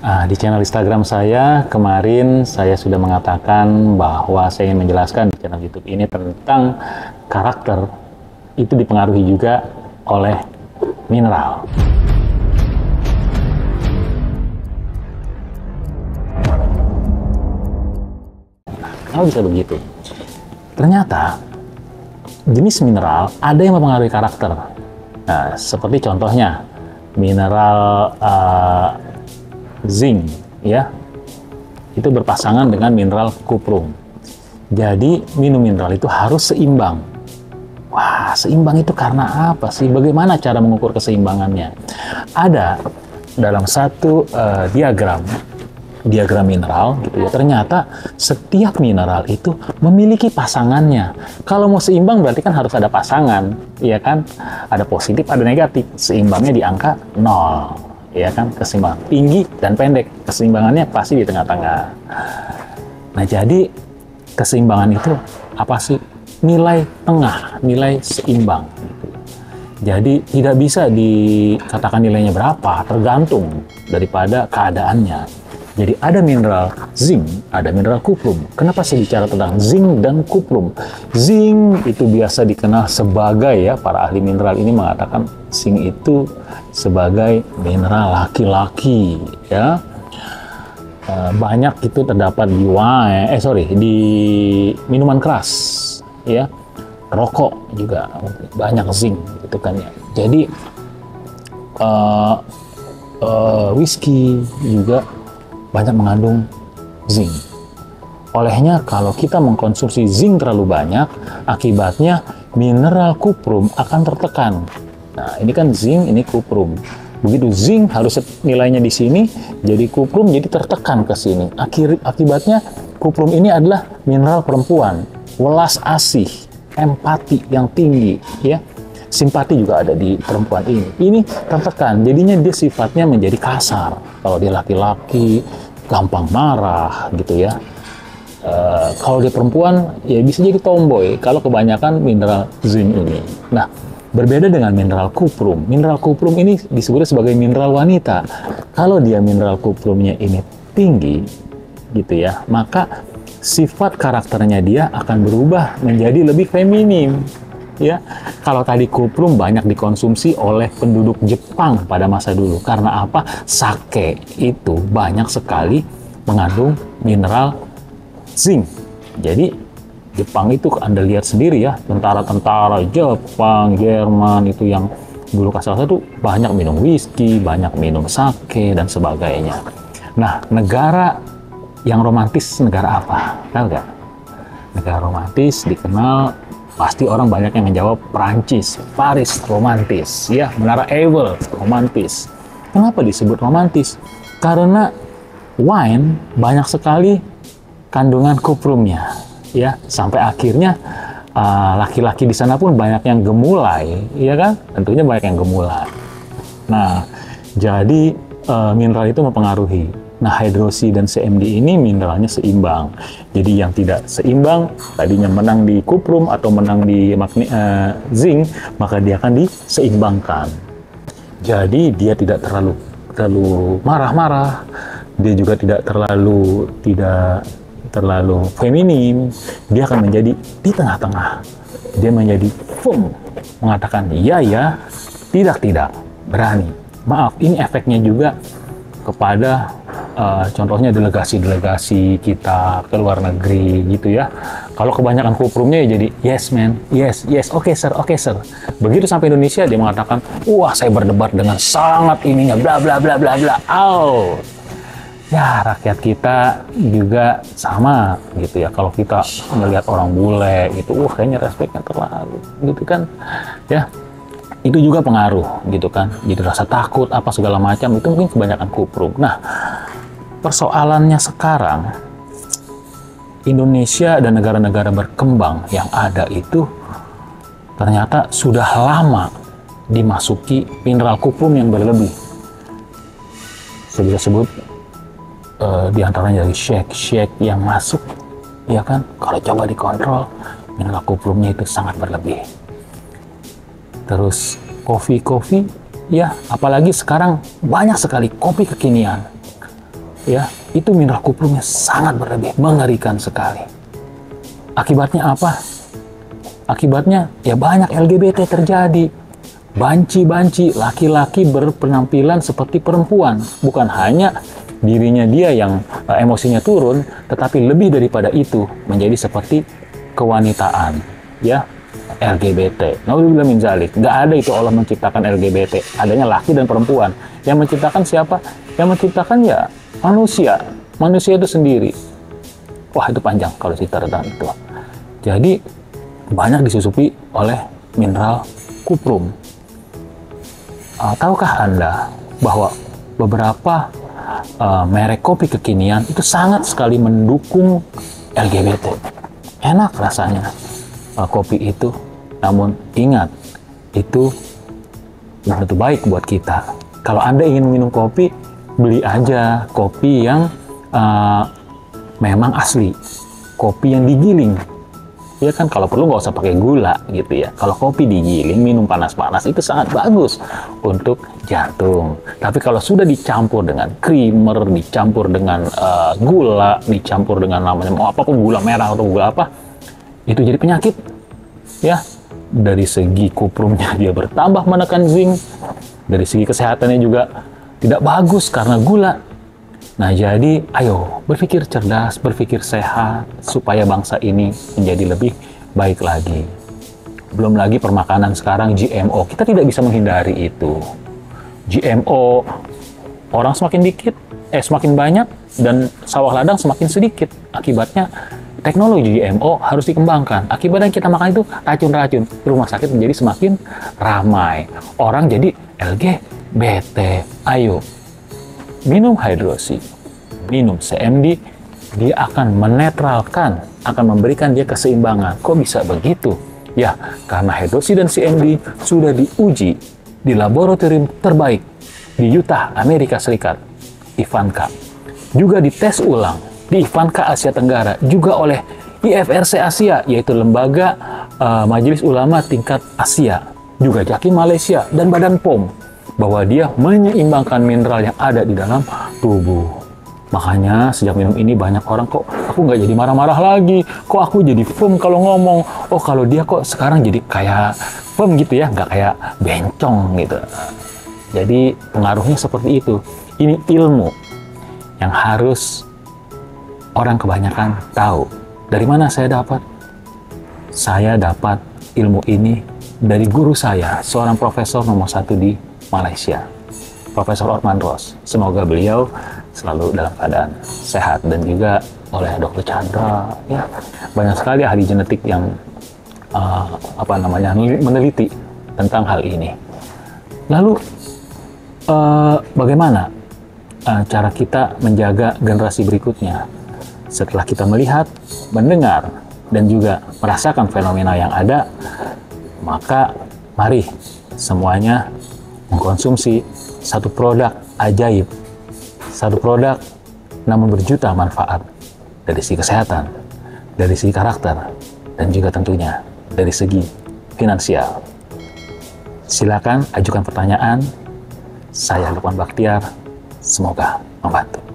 Di channel Instagram saya, kemarin saya sudah mengatakan bahwa saya ingin menjelaskan di channel YouTube ini tentang karakter itu dipengaruhi juga oleh mineral. Kenapa bisa begitu? Ternyata jenis mineral ada yang mempengaruhi karakter. Nah, seperti contohnya mineral zinc, ya, itu berpasangan dengan mineral kuprum. Jadi minum mineral itu harus seimbang. Wah, seimbang itu karena apa sih? Bagaimana cara mengukur keseimbangannya? Ada dalam satu diagram mineral, gitu ya. Ternyata setiap mineral itu memiliki pasangannya. Kalau mau seimbang berarti kan harus ada pasangan, ya kan? Ada positif, ada negatif. Seimbangnya di angka 0. Ya kan, keseimbangan tinggi dan pendek, keseimbangannya pasti di tengah-tengah. Nah, jadi keseimbangan itu apa sih? Nilai tengah, nilai seimbang. Jadi tidak bisa dikatakan nilainya berapa, tergantung daripada keadaannya. Jadi ada mineral zinc, ada mineral kuprum. Kenapa saya bicara tentang zinc dan kuprum? Zinc itu biasa dikenal sebagai, ya, para ahli mineral ini mengatakan zinc itu sebagai mineral laki-laki, ya. Banyak itu terdapat di di minuman keras, ya. Rokok juga banyak zinc, gitu kan ya. Jadi whisky juga banyak mengandung zinc. Olehnya kalau kita mengkonsumsi zinc terlalu banyak, akibatnya mineral kuprum akan tertekan. Nah, ini kan zinc, ini kuprum. Begitu zinc harus nilainya di sini, jadi kuprum jadi tertekan ke sini. Akibatnya kuprum ini adalah mineral perempuan, welas asih, empati yang tinggi, ya. Simpati juga ada di perempuan ini. Ini tertekan, jadinya dia sifatnya menjadi kasar. Kalau dia laki-laki, gampang marah, gitu ya. Kalau dia perempuan, ya bisa jadi tomboy. Kalau kebanyakan mineral zinc ini. Nah, berbeda dengan mineral kuprum. Mineral kuprum ini disebut sebagai mineral wanita. Kalau dia mineral kuprumnya ini tinggi, gitu ya, maka sifat karakternya dia akan berubah menjadi lebih feminim. Ya, kalau tadi kuprum banyak dikonsumsi oleh penduduk Jepang pada masa dulu. Karena apa? Sake itu banyak sekali mengandung mineral zinc. Jadi Jepang itu Anda lihat sendiri ya, tentara-tentara Jepang, Jerman itu yang dulu kasar itu banyak minum whisky, banyak minum sake dan sebagainya. Nah, negara yang romantis negara apa? Tahu nggak? Negara romantis dikenal, pasti orang banyak yang menjawab Perancis, Paris romantis, ya, Menara Eiffel romantis. Kenapa disebut romantis? Karena wine banyak sekali kandungan kuprumnya, ya, sampai akhirnya laki-laki di sana pun banyak yang gemulai, ya kan? Tentunya banyak yang gemulai. Nah, jadi mineral itu mempengaruhi. Nah, hidroksi dan CMD ini mineralnya seimbang. Jadi yang tidak seimbang, tadinya menang di kuprum atau menang di zinc, maka dia akan diseimbangkan. Jadi dia tidak terlalu marah-marah, dia juga tidak terlalu feminim, dia akan menjadi di tengah-tengah. Dia menjadi firm, mengatakan iya ya, tidak, berani. Maaf, ini efeknya juga kepada contohnya delegasi-delegasi kita ke luar negeri gitu ya. Kalau kebanyakan kuprumnya ya jadi yes man, yes, oke sir. Begitu sampai Indonesia dia mengatakan, wah saya berdebat dengan sangat ininya, bla bla bla bla bla. Ya, rakyat kita juga sama gitu ya. Kalau kita melihat orang bule gitu, kayaknya respeknya terlalu gitu kan ya. Itu juga pengaruh gitu kan. Jadi rasa takut apa segala macam itu mungkin kebanyakan kuprum. Nah, persoalannya sekarang Indonesia dan negara-negara berkembang yang ada itu ternyata sudah lama dimasuki mineral kuprum yang berlebih. Saya bisa sebut diantaranya dari shake yang masuk, ya kan? Kalau coba dikontrol, mineral kuprumnya itu sangat berlebih. Terus kopi, ya, apalagi sekarang banyak sekali kopi kekinian. ya, itu mineral kuprumnya sangat berlebih, mengerikan sekali. Akibatnya apa? Akibatnya ya banyak LGBT terjadi. Banci-banci, laki-laki berpenampilan seperti perempuan. Bukan hanya dirinya dia yang emosinya turun, tetapi lebih daripada itu menjadi seperti kewanitaan, ya, LGBT. Naudzubillah min dzalik. Nggak ada itu Allah menciptakan LGBT. Adanya laki dan perempuan. Yang menciptakan siapa? Yang menciptakan ya manusia. Manusia itu sendiri. Wah, itu panjang kalau cerita tentang itu. Jadi banyak disusupi oleh mineral kuprum. Tahukah Anda bahwa beberapa merek kopi kekinian itu sangat sekali mendukung LGBT? Enak rasanya kopi itu, namun ingat, itu belum tentu baik buat kita. Kalau Anda ingin minum kopi, beli aja kopi yang memang asli, kopi yang digiling. Ya kan, kalau perlu nggak usah pakai gula gitu ya. Kalau kopi digiling, minum panas-panas itu sangat bagus untuk jantung. Tapi kalau sudah dicampur dengan creamer, dicampur dengan gula, dicampur dengan namanya mau apapun, gula merah atau gula apa, itu jadi penyakit. Ya, dari segi kuprumnya dia bertambah menekan zinc, dari segi kesehatannya juga tidak bagus karena gula. Nah, jadi ayo berpikir cerdas, berpikir sehat, supaya bangsa ini menjadi lebih baik lagi. Belum lagi permakanan sekarang GMO, kita tidak bisa menghindari itu. GMO, orang semakin banyak, dan sawah ladang semakin sedikit. Akibatnya teknologi GMO harus dikembangkan. Akibatnya kita makan itu racun-racun. Rumah sakit menjadi semakin ramai. Orang jadi LGBT. Ayo, minum hidrosi, minum CMD, dia akan menetralkan, akan memberikan dia keseimbangan. Kok bisa begitu? Ya, karena hidrosi dan CMD sudah diuji di laboratorium terbaik di Utah, Amerika Serikat, Ivanka. Juga dites ulang di Ivanka Asia Tenggara, juga oleh IFRC Asia, yaitu Lembaga Majelis Ulama Tingkat Asia, juga JAKIM Malaysia, dan Badan POM, bahwa dia menyeimbangkan mineral yang ada di dalam tubuh. Makanya sejak minum ini banyak orang, kok aku nggak jadi marah-marah lagi, kok aku jadi firm kalau ngomong, oh kalau dia kok sekarang jadi kayak firm gitu ya, nggak kayak bencong gitu. Jadi pengaruhnya seperti itu. Ini ilmu yang harus orang kebanyakan tahu. Dari mana saya dapat? Saya dapat ilmu ini dari guru saya, seorang profesor nomor 1 di Malaysia, Profesor Otman Ros. Semoga beliau selalu dalam keadaan sehat, dan juga oleh Dr. Chandra. Ya, banyak sekali ahli genetik yang meneliti tentang hal ini. Lalu bagaimana cara kita menjaga generasi berikutnya? Setelah kita melihat, mendengar, dan juga merasakan fenomena yang ada, maka mari semuanya mengkonsumsi satu produk ajaib, satu produk namun berjuta manfaat, dari segi kesehatan, dari segi karakter, dan juga tentunya dari segi finansial. Silakan ajukan pertanyaan. Saya Lukman Bakhtiar, semoga membantu.